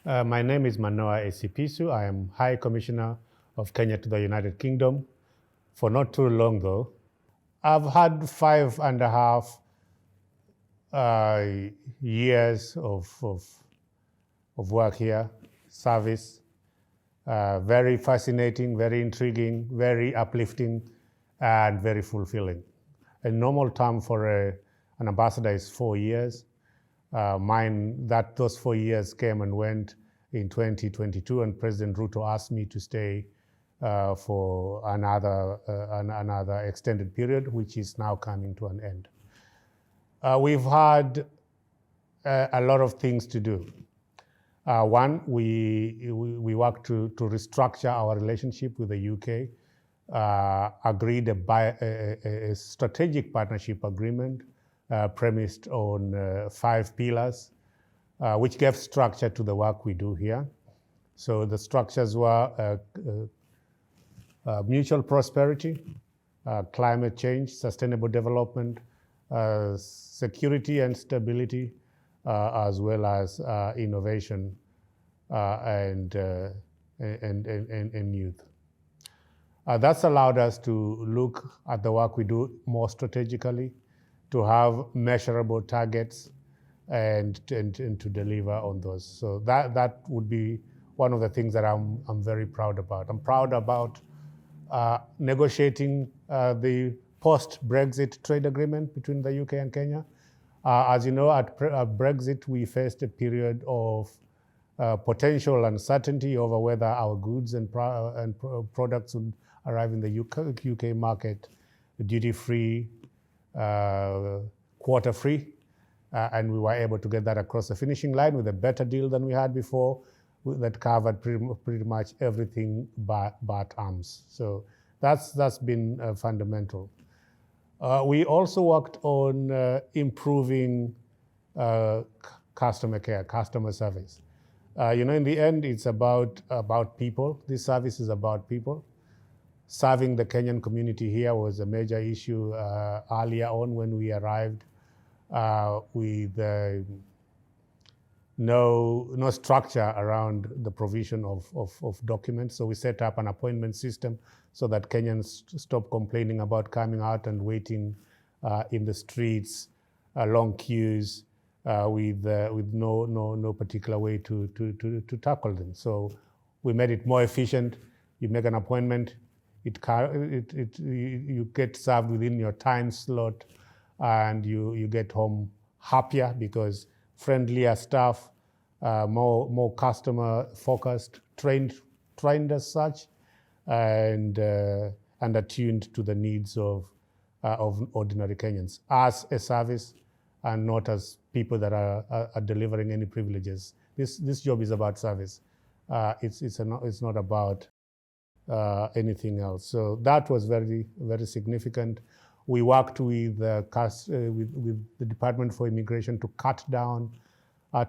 My name is Manoah Esipisu. I am High Commissioner of Kenya to the United Kingdom for not too long, though. I've had 5.5 years of work here, service. Very fascinating, very intriguing, very uplifting, and very fulfilling. A normal term for an ambassador is 4 years. Those 4 years came and went in 2022, and President Ruto asked me to stay for another extended period, which is now coming to an end. We've had a lot of things to do. One, we worked to restructure our relationship with the UK, agreed a strategic partnership agreement premised on 5 pillars, which gave structure to the work we do here. So the structures were mutual prosperity, climate change, sustainable development, security and stability, as well as innovation and youth. That's allowed us to look at the work we do more strategically, to have measurable targets, and to deliver on those. So that would be one of the things that I'm very proud about. I'm proud about negotiating the Post-Brexit trade agreement between the UK and Kenya. As you know, at Brexit, we faced a period of potential uncertainty over whether our goods and products would arrive in the UK market duty-free, quota-free, and we were able to get that across the finishing line with a better deal than we had before that covered pretty much everything but arms. So that's been fundamental. We also worked on improving customer care, customer service. In the end, it's about people. This service is about people. Serving the Kenyan community here was a major issue earlier on when we arrived with no structure around the provision of documents. So we set up an appointment system so that Kenyans stop complaining about coming out and waiting in the streets, long queues, with no particular way to tackle them. So we made it more efficient. You make an appointment, you get served within your time slot, and you get home happier because friendlier staff, more customer focused, trained as such, and attuned to the needs of ordinary Kenyans as a service and not as people that are delivering any privileges. This job is about service. It's not about anything else. So that was very, very significant. We worked with the Department for Immigration to cut down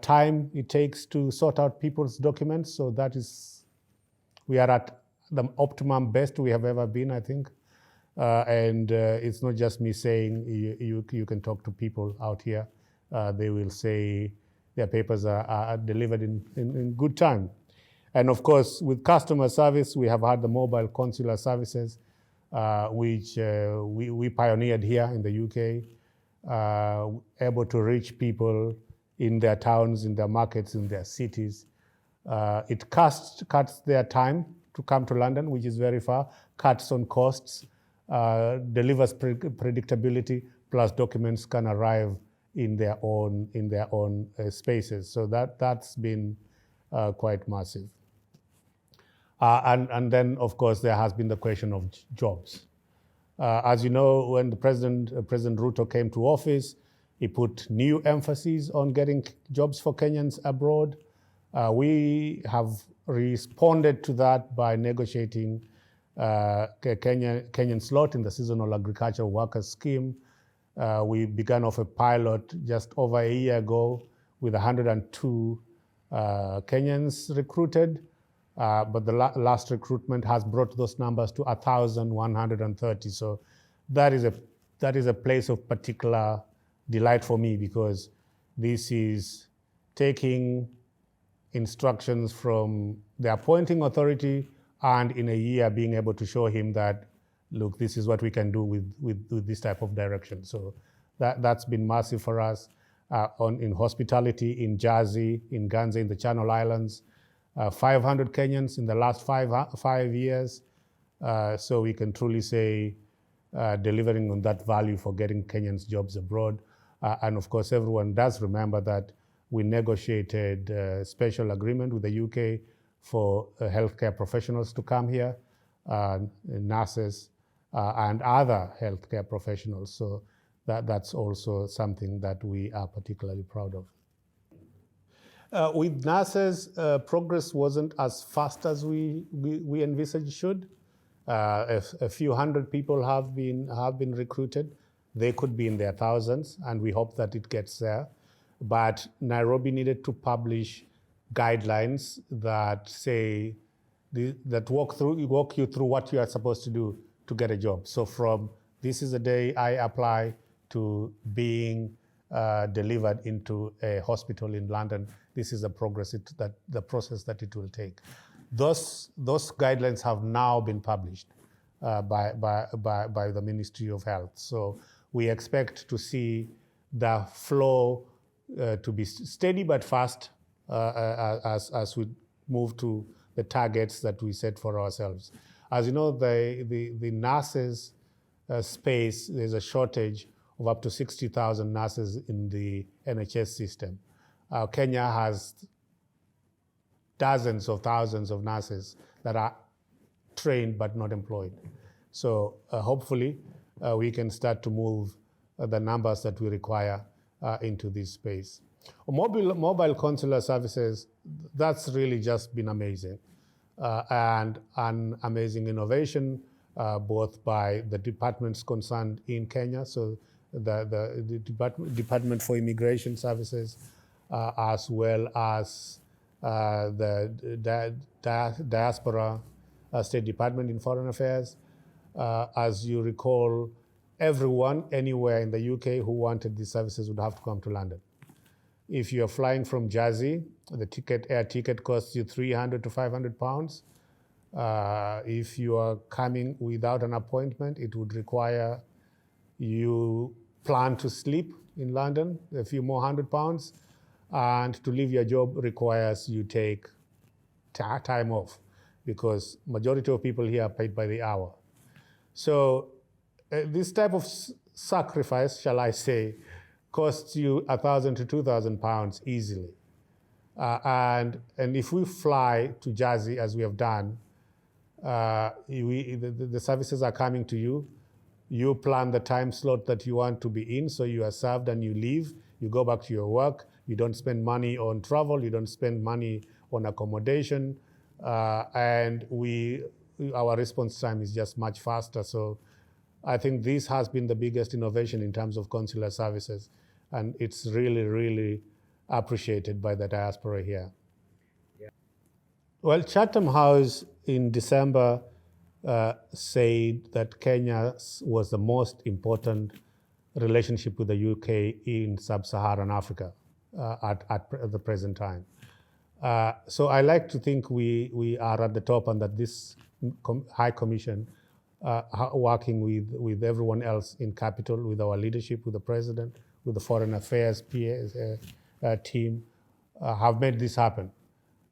time it takes to sort out people's documents. So we are at the optimum best we have ever been, I think. And it's not just me saying, you can talk to people out here. They will say their papers are delivered in good time. And of course, with customer service, we have had the mobile consular services, which we pioneered here in the UK, able to reach people in their towns, in their markets, in their cities. It cuts their time to come to London, which is very far, cuts on costs, delivers predictability, plus documents can arrive in their own spaces. So that's been quite massive. And then, of course, there has been the question of jobs. As you know, when President Ruto came to office, he put new emphasis on getting jobs for Kenyans abroad. We have responded to that by negotiating Kenyan slot in the Seasonal Agricultural Workers Scheme. We began off a pilot just over a year ago with 102 Kenyans recruited. But the last recruitment has brought those numbers to 1,130. So that is a place of particular delight for me, because this is taking instructions from the appointing authority, and in a year being able to show him that, look, this is what we can do with this type of direction. So that's been massive for us. In hospitality, in Jersey, in Ganze, in the Channel Islands, 500 Kenyans in the last 5 years. So we can truly say delivering on that value for getting Kenyans jobs abroad. And of course, everyone does remember that we negotiated a special agreement with the UK for healthcare professionals to come here, nurses, and other healthcare professionals. So that's also something that we are particularly proud of. With nurses, progress wasn't as fast as we envisaged should. A few hundred people have been recruited. They could be in their thousands, and we hope that it gets there. But Nairobi needed to publish guidelines that say that walk you through what you are supposed to do to get a job. So from this is the day I apply to being delivered into a hospital in London, this is the process that it will take. Those guidelines have now been published by the Ministry of Health. So we expect to see the flow to be steady but fast as we move to the targets that we set for ourselves. As you know, the nurses space, there's a shortage of up to 60,000 nurses in the NHS system. Kenya has dozens of thousands of nurses that are trained but not employed. So hopefully we can start to move the numbers that we require into this space. Mobile consular services, that's really just been amazing. And an amazing innovation, both by the departments concerned in Kenya, so the Department for Immigration Services, as well as the Diaspora State Department in Foreign Affairs. As you recall, everyone anywhere in the UK who wanted these services would have to come to London. If you're flying from Jersey, the air ticket costs you 300 to 500 pounds. If you are coming without an appointment, it would require you plan to sleep in London, a few more £100, and to leave your job requires you take time off, because majority of people here are paid by the hour. So this type of sacrifice, shall I say, costs you 1,000 to 2,000 pounds easily. And if we fly to Jersey, as we have done, the services are coming to you. You plan the time slot that you want to be in, so you are served and you leave. You go back to your work. You don't spend money on travel. You don't spend money on accommodation. And our response time is just much faster. So I think this has been the biggest innovation in terms of consular services. And it's really, really appreciated by the diaspora here. Yeah. Well, Chatham House in December said that Kenya was the most important relationship with the UK in sub-Saharan Africa at the present time. So I like to think we are at the top, and that this High Commission, working with everyone else in capital, with our leadership, with the President, with the Foreign Affairs team, have made this happen.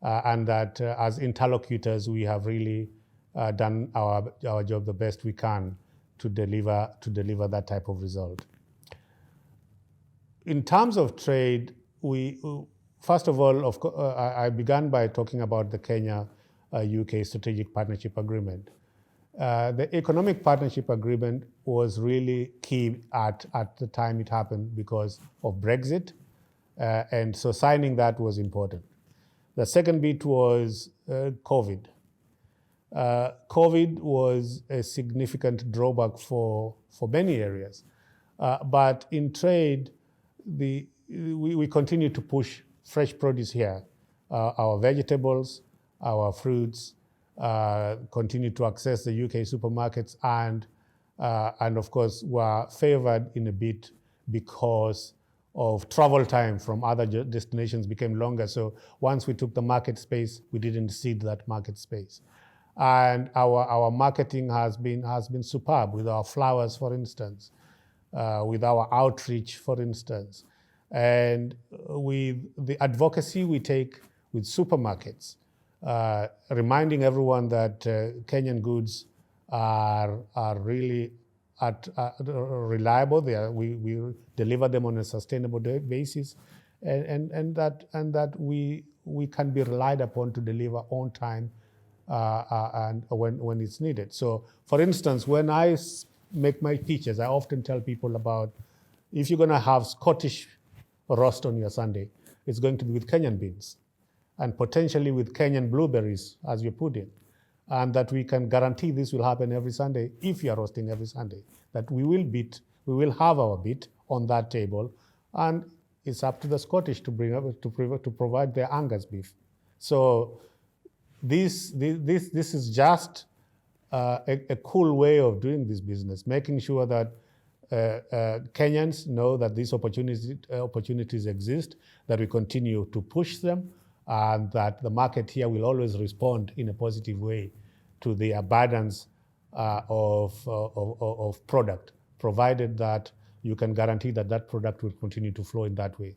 And that as interlocutors, we have really done our job the best we can to deliver that type of result. In terms of trade, first of all, I began by talking about the Kenya-UK Strategic Partnership Agreement. The Economic Partnership Agreement was really key at the time it happened because of Brexit, and so signing that was important. The second bit was COVID. COVID was a significant drawback for many areas, but in trade, we continue to push fresh produce here. Our vegetables, our fruits continue to access the UK supermarkets, and of course were favored in a bit because of travel time from other destinations became longer. So once we took the market space, we didn't cede that market space. And our marketing has been superb with our flowers, for instance, with our outreach, for instance, and with the advocacy we take with supermarkets, reminding everyone that Kenyan goods are really reliable. We deliver them on a sustainable basis, and that we can be relied upon to deliver on time and when it's needed. So, for instance, when I make my pitches, I often tell people about if you're going to have Scottish roast on your Sunday, it's going to be with Kenyan beans and potentially with Kenyan blueberries as your pudding. And that we can guarantee this will happen every Sunday if you're roasting every Sunday. That we will have our bit on that table, and it's up to the Scottish to provide their Angus beef. So this is just a cool way of doing this business, making sure that Kenyans know that these opportunities exist, that we continue to push them, and that the market here will always respond in a positive way to the abundance of product, provided that you can guarantee that that product will continue to flow in that way.